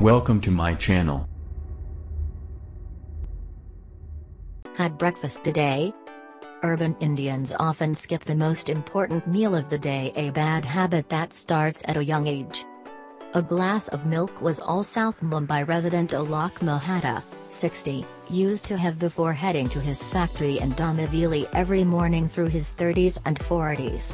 Welcome to my channel. Had breakfast today? Urban Indians often skip the most important meal of the day, a bad habit that starts at a young age. A glass of milk was all South Mumbai resident Alok Mohatta, 60, used to have before heading to his factory in Dombivili every morning through his 30s and 40s.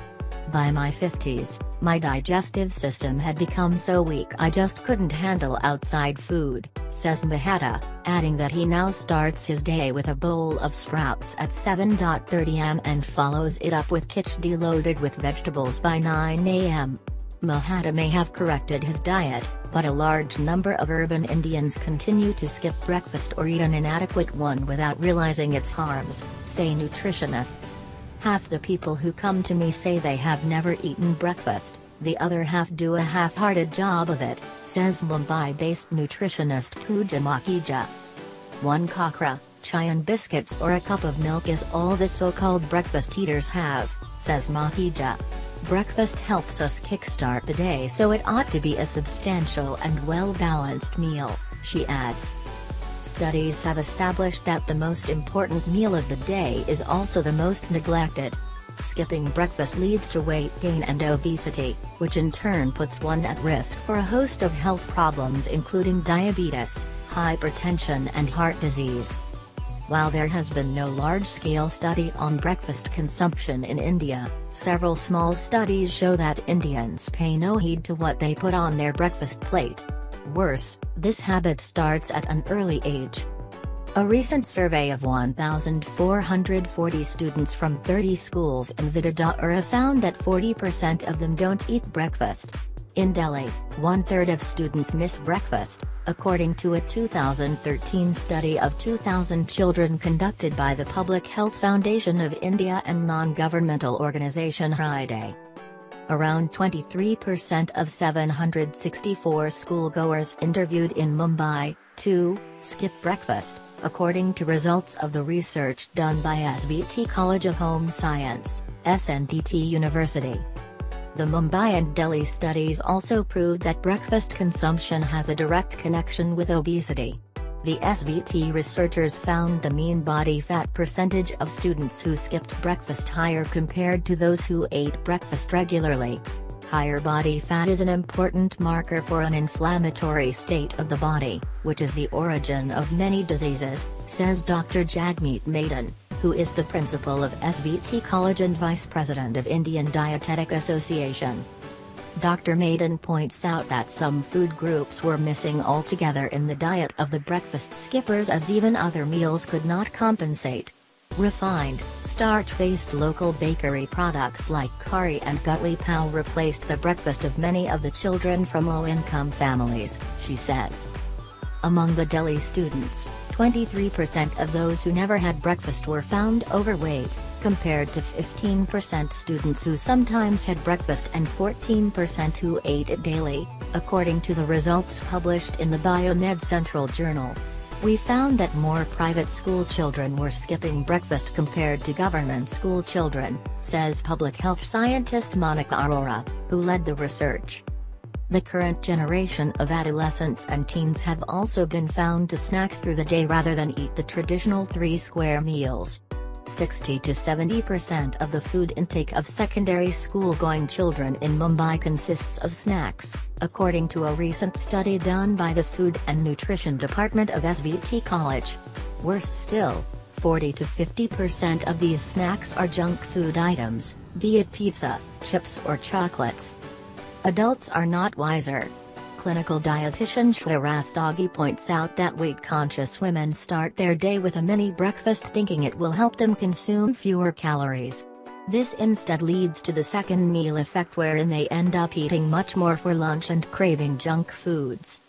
By my 50s, my digestive system had become so weak I just couldn't handle outside food, says Mohatta, adding that he now starts his day with a bowl of sprouts at 7:30 am and follows it up with khichdi loaded with vegetables by 9 am. Mohatta may have corrected his diet, but a large number of urban Indians continue to skip breakfast or eat an inadequate one without realizing its harms, say nutritionists. Half the people who come to me say they have never eaten breakfast, the other half do a half-hearted job of it, says Mumbai-based nutritionist Pooja Makhija. One kakra, chai and biscuits or a cup of milk is all the so-called breakfast eaters have, says Makhija. Breakfast helps us kickstart the day, so it ought to be a substantial and well-balanced meal, she adds. Studies have established that the most important meal of the day is also the most neglected. Skipping breakfast leads to weight gain and obesity, which in turn puts one at risk for a host of health problems including diabetes, hypertension and heart disease. While there has been no large-scale study on breakfast consumption in India, several small studies show that Indians pay no heed to what they put on their breakfast plate. Worse, this habit starts at an early age. A recent survey of 1,440 students from 30 schools in Vadodara found that 40% of them don't eat breakfast. In Delhi, one-third of students miss breakfast, according to a 2013 study of 2,000 children conducted by the Public Health Foundation of India and non-governmental organization Friday. Around 23% of 764 schoolgoers interviewed in Mumbai, too, skip breakfast, according to results of the research done by SVT College of Home Science, SNDT University. The Mumbai and Delhi studies also proved that breakfast consumption has a direct connection with obesity. The SVT researchers found the mean body fat percentage of students who skipped breakfast higher compared to those who ate breakfast regularly. Higher body fat is an important marker for an inflammatory state of the body, which is the origin of many diseases, says Dr. Jagmeet Madan, who is the principal of SVT College and vice president of Indian Dietetic Association. Dr. Madan points out that some food groups were missing altogether in the diet of the breakfast skippers, as even other meals could not compensate. Refined, starch-based local bakery products like curry and gutli pav replaced the breakfast of many of the children from low-income families, she says. Among the Delhi students, 23% of those who never had breakfast were found overweight, compared to 15% students who sometimes had breakfast and 14% who ate it daily, according to the results published in the Biomed Central Journal. We found that more private school children were skipping breakfast compared to government school children, says public health scientist Monica Arora, who led the research. The current generation of adolescents and teens have also been found to snack through the day rather than eat the traditional 3 square meals. 60 to 70% of the food intake of secondary school-going children in Mumbai consists of snacks, according to a recent study done by the Food and Nutrition Department of SVT College. Worse still, 40 to 50% of these snacks are junk food items, be it pizza, chips or chocolates. Adults are not wiser. Clinical dietitian Shreya Rastogi points out that weight-conscious women start their day with a mini breakfast thinking it will help them consume fewer calories. This instead leads to the second meal effect, wherein they end up eating much more for lunch and craving junk foods.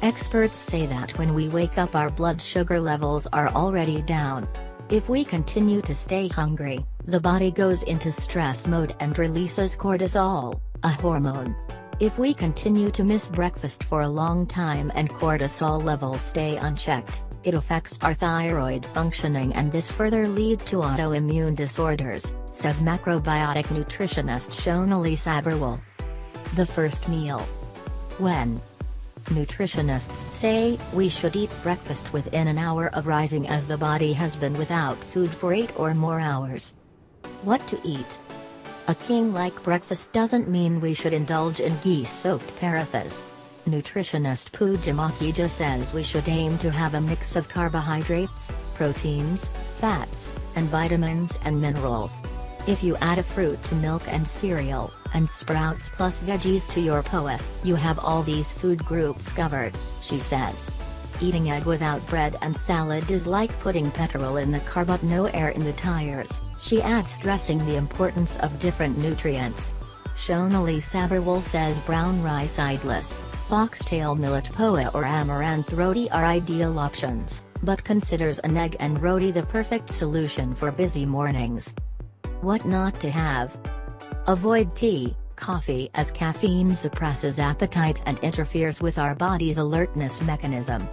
Experts say that when we wake up our blood sugar levels are already down. If we continue to stay hungry, the body goes into stress mode and releases cortisol, a hormone. If we continue to miss breakfast for a long time and cortisol levels stay unchecked, it affects our thyroid functioning, and this further leads to autoimmune disorders, says macrobiotic nutritionist Shonali Sabarwal. The first meal. When? Nutritionists say we should eat breakfast within an hour of rising, as the body has been without food for 8 or more hours. What to eat? A king-like breakfast doesn't mean we should indulge in ghee-soaked parathas. Nutritionist Pooja Makhija says we should aim to have a mix of carbohydrates, proteins, fats, and vitamins and minerals. If you add a fruit to milk and cereal, and sprouts plus veggies to your poha, you have all these food groups covered, she says. Eating egg without bread and salad is like putting petrol in the car but no air in the tires, she adds, stressing the importance of different nutrients. Shonali Sabharwal says brown rice idlis, foxtail millet poha or amaranth roti are ideal options, but considers an egg and roti the perfect solution for busy mornings. What not to have? Avoid tea, coffee, as caffeine suppresses appetite and interferes with our body's alertness mechanism.